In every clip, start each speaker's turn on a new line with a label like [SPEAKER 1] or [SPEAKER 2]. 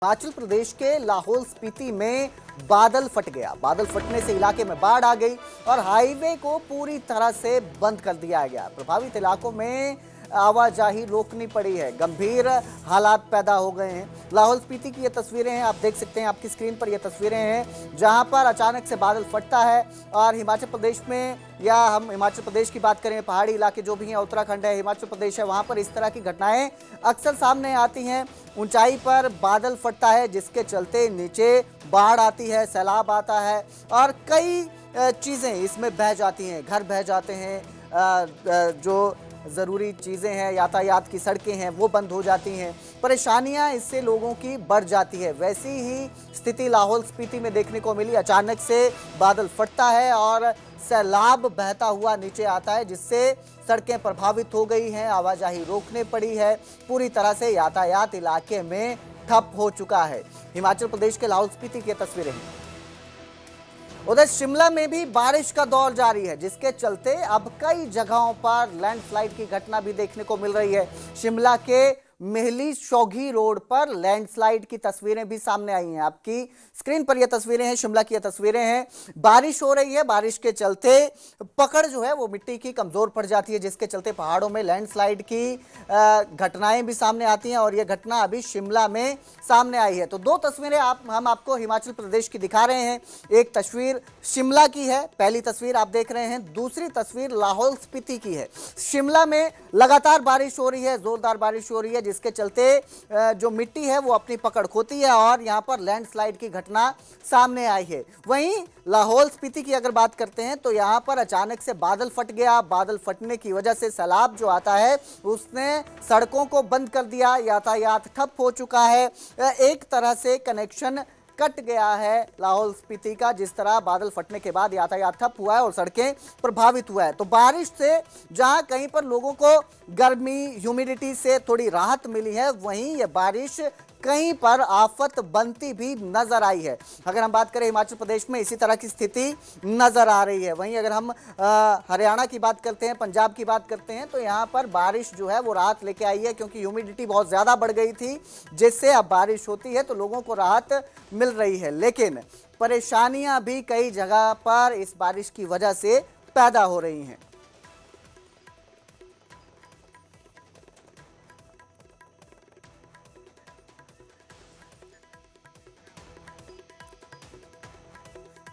[SPEAKER 1] हिमाचल प्रदेश के लाहौल स्पीति में बादल फट गया। बादल फटने से इलाके में बाढ़ आ गई और हाईवे को पूरी तरह से बंद कर दिया गया। प्रभावित इलाकों में आवाजाही रोकनी पड़ी है। गंभीर हालात पैदा हो गए हैं। लाहौल स्पीति की ये तस्वीरें हैं, आप देख सकते हैं आपकी स्क्रीन पर ये तस्वीरें हैं जहां पर अचानक से बादल फटता है। और हिमाचल प्रदेश में, या हम हिमाचल प्रदेश की बात करें, पहाड़ी इलाके जो भी हैं, उत्तराखंड है, हिमाचल प्रदेश है, वहां पर इस तरह की घटनाएं अक्सर सामने आती हैं। ऊंचाई पर बादल फटता है जिसके चलते नीचे बाढ़ आती है, सैलाब आता है और कई चीज़ें इसमें बह जाती हैं। घर बह जाते हैं, जो ज़रूरी चीज़ें हैं, यातायात की सड़कें हैं, वो बंद हो जाती हैं। परेशानियां इससे लोगों की बढ़ जाती है। वैसी ही स्थिति लाहौल स्पीति में देखने को मिली। अचानक से बादल फटता है और सैलाब बहता हुआ नीचे आता है जिससे सड़कें प्रभावित हो गई हैं, आवाजाही रोकने पड़ी है, पूरी तरह से यातायात इलाके में ठप हो चुका है। हिमाचल प्रदेश के लाहौल स्पीति की तस्वीरें हैं। उधर शिमला में भी बारिश का दौर जारी है जिसके चलते अब कई जगहों पर लैंडस्लाइड की घटना भी देखने को मिल रही है। शिमला के मेहली शौघी रोड पर लैंडस्लाइड की तस्वीरें भी सामने आई हैं। आपकी स्क्रीन पर ये तस्वीरें हैं, शिमला की ये तस्वीरें हैं। बारिश हो रही है, बारिश के चलते पकड़ जो है वो मिट्टी की कमजोर पड़ जाती है जिसके चलते पहाड़ों में लैंडस्लाइड की घटनाएं भी सामने आती हैं और ये घटना अभी शिमला में सामने आई है। तो दो तस्वीरें हम आपको हिमाचल प्रदेश की दिखा रहे हैं। एक तस्वीर शिमला की है, पहली तस्वीर आप देख रहे हैं, दूसरी तस्वीर लाहौल स्पीति की है। शिमला में लगातार बारिश हो रही है, जोरदार बारिश हो रही है जिसके चलते जो मिट्टी है वो अपनी पकड़ खोती है और यहां पर लैंडस्लाइड की घटना सामने आई है। वहीं लाहौल स्पीति की अगर बात करते हैं तो यहां पर अचानक से बादल फट गया। बादल फटने की वजह से सैलाब जो आता है उसने सड़कों को बंद कर दिया, यातायात ठप हो चुका है। एक तरह से कनेक्शन कट गया है लाहौल स्पीति का। जिस तरह बादल फटने के बाद यातायात ठप हुआ है और सड़कें प्रभावित हुआ है। तो बारिश से जहां कहीं पर लोगों को गर्मी, ह्यूमिडिटी से थोड़ी राहत मिली है, वहीं ये बारिश कहीं पर आफत बनती भी नजर आई है। अगर हम बात करें हिमाचल प्रदेश में इसी तरह की स्थिति नजर आ रही है। वहीं अगर हम हरियाणा की बात करते हैं, पंजाब की बात करते हैं तो यहाँ पर बारिश जो है वो राहत लेके आई है क्योंकि ह्यूमिडिटी बहुत ज़्यादा बढ़ गई थी जिससे अब बारिश होती है तो लोगों को राहत मिल रही है। लेकिन परेशानियां भी कई जगह पर इस बारिश की वजह से पैदा हो रही हैं।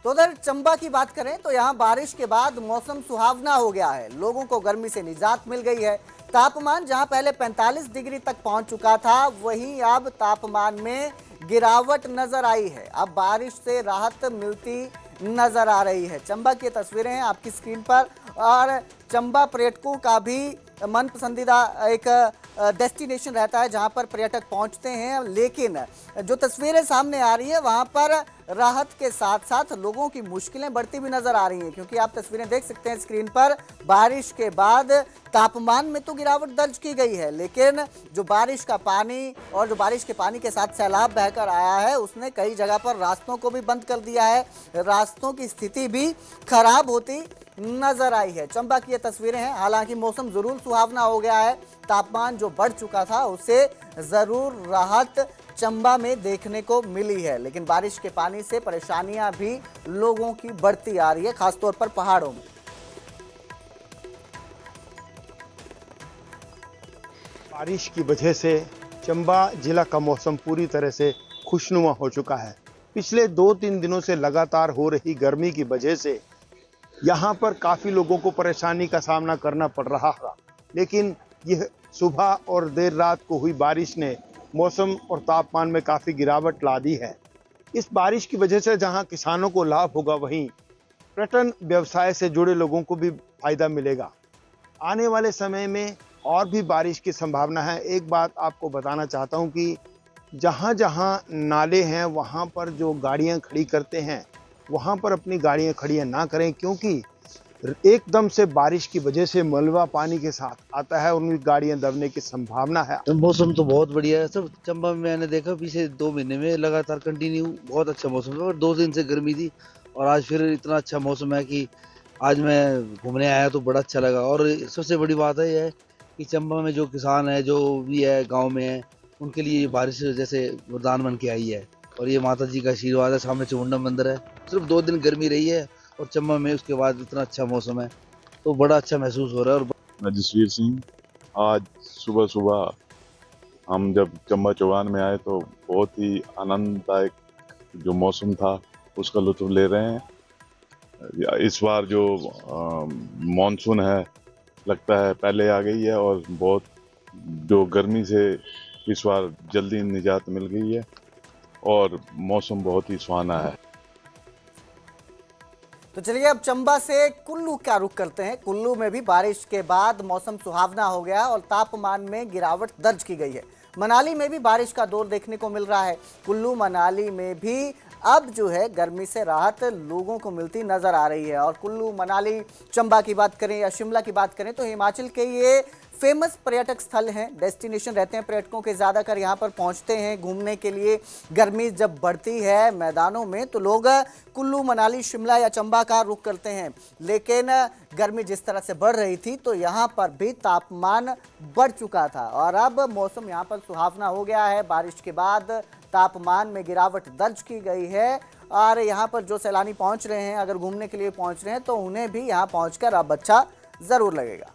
[SPEAKER 1] तो उधर चंबा की बात करें तो यहां बारिश के बाद मौसम सुहावना हो गया है। लोगों को गर्मी से निजात मिल गई है। तापमान जहां पहले 45 डिग्री तक पहुंच चुका था, वहीं अब तापमान में गिरावट नजर आई है। अब बारिश से राहत मिलती नजर आ रही है। चंबा की तस्वीरें हैं आपकी स्क्रीन पर और चंबा पर्यटकों का भी मन पसंदीदा एक डेस्टिनेशन रहता है जहां पर पर्यटक पहुंचते हैं। लेकिन जो तस्वीरें सामने आ रही है वहां पर राहत के साथ साथ लोगों की मुश्किलें बढ़ती भी नजर आ रही हैं क्योंकि आप तस्वीरें देख सकते हैं स्क्रीन पर। बारिश के बाद तापमान में तो गिरावट दर्ज की गई है लेकिन जो बारिश का पानी और जो बारिश के पानी के साथ सैलाब बहकर आया है उसने कई जगह पर रास्तों को भी बंद कर दिया है। रास्तों की स्थिति भी खराब होती नजर आई है। चंबा की ये तस्वीरें हैं। हालांकि मौसम जरूर सुहावना हो गया है, तापमान जो बढ़ चुका था उससे जरूर राहत चंबा में देखने को मिली है, लेकिन बारिश के पानी से परेशानियां भी लोगों की बढ़ती आ रही है, खासतौर पर पहाड़ों में।
[SPEAKER 2] बारिश की वजह से चंबा जिला का मौसम पूरी तरह से खुशनुमा हो चुका है। पिछले 2-3 दिनों से लगातार हो रही गर्मी की वजह से यहाँ पर काफ़ी लोगों को परेशानी का सामना करना पड़ रहा था, लेकिन यह सुबह और देर रात को हुई बारिश ने मौसम और तापमान में काफ़ी गिरावट ला दी है। इस बारिश की वजह से जहाँ किसानों को लाभ होगा, वहीं पर्यटन व्यवसाय से जुड़े लोगों को भी फायदा मिलेगा। आने वाले समय में और भी बारिश की संभावना है। एक बात आपको बताना चाहता हूँ कि जहाँ जहाँ नाले हैं वहाँ पर जो गाड़ियाँ खड़ी करते हैं वहाँ पर अपनी गाड़ियाँ खड़ी ना करें क्योंकि एकदम से बारिश की वजह से मलबा पानी के साथ आता है और उनकी गाड़ियाँ दबने की संभावना है।
[SPEAKER 3] मौसम तो बहुत बढ़िया है सर। चंबा में मैंने देखा पिछले 2 महीने में लगातार कंटिन्यू बहुत अच्छा मौसम है और 2 दिन से गर्मी थी और आज फिर इतना अच्छा मौसम है कि आज मैं घूमने आया तो बड़ा अच्छा लगा। और सबसे बड़ी बात है यह कि चंबा में जो किसान है, जो भी है गाँव में है, उनके लिए ये बारिश जैसे वरदान बन के आई है। और ये माता जी का आशीर्वाद है। सामने चामुंडा मंदिर है। सिर्फ 2 दिन गर्मी रही है और चंबा में उसके बाद इतना अच्छा मौसम है, तो बड़ा अच्छा महसूस हो रहा है। और
[SPEAKER 4] मैं जसवीर सिंह। आज सुबह सुबह हम जब चंबा चौगान में आए तो बहुत ही आनंददायक जो मौसम था उसका लुत्फ ले रहे हैं। इस बार जो मॉनसून है लगता है पहले आ गई है और बहुत जो गर्मी से इस बार जल्दी निजात मिल गई है और मौसम बहुत ही सुहाना है।
[SPEAKER 1] तो चलिए अब चंबा से कुल्लू का रुख करते हैं। कुल्लू में भी बारिश के बाद मौसम सुहावना हो गया और तापमान में गिरावट दर्ज की गई है। मनाली में भी बारिश का दौर देखने को मिल रहा है। कुल्लू मनाली में भी अब जो है गर्मी से राहत लोगों को मिलती नजर आ रही है। और कुल्लू मनाली चंबा की बात करें या शिमला की बात करें तो हिमाचल के ये फेमस पर्यटक स्थल हैं, डेस्टिनेशन रहते हैं पर्यटकों के, ज़्यादातर यहाँ पर पहुँचते हैं घूमने के लिए। गर्मी जब बढ़ती है मैदानों में तो लोग कुल्लू मनाली शिमला या चंबा का रुख करते हैं। लेकिन गर्मी जिस तरह से बढ़ रही थी तो यहाँ पर भी तापमान बढ़ चुका था और अब मौसम यहाँ पर सुहावना हो गया है। बारिश के बाद तापमान में गिरावट दर्ज की गई है और यहाँ पर जो सैलानी पहुँच रहे हैं, अगर घूमने के लिए पहुँच रहे हैं तो उन्हें भी यहाँ पहुँचकर अब अच्छा ज़रूर लगेगा।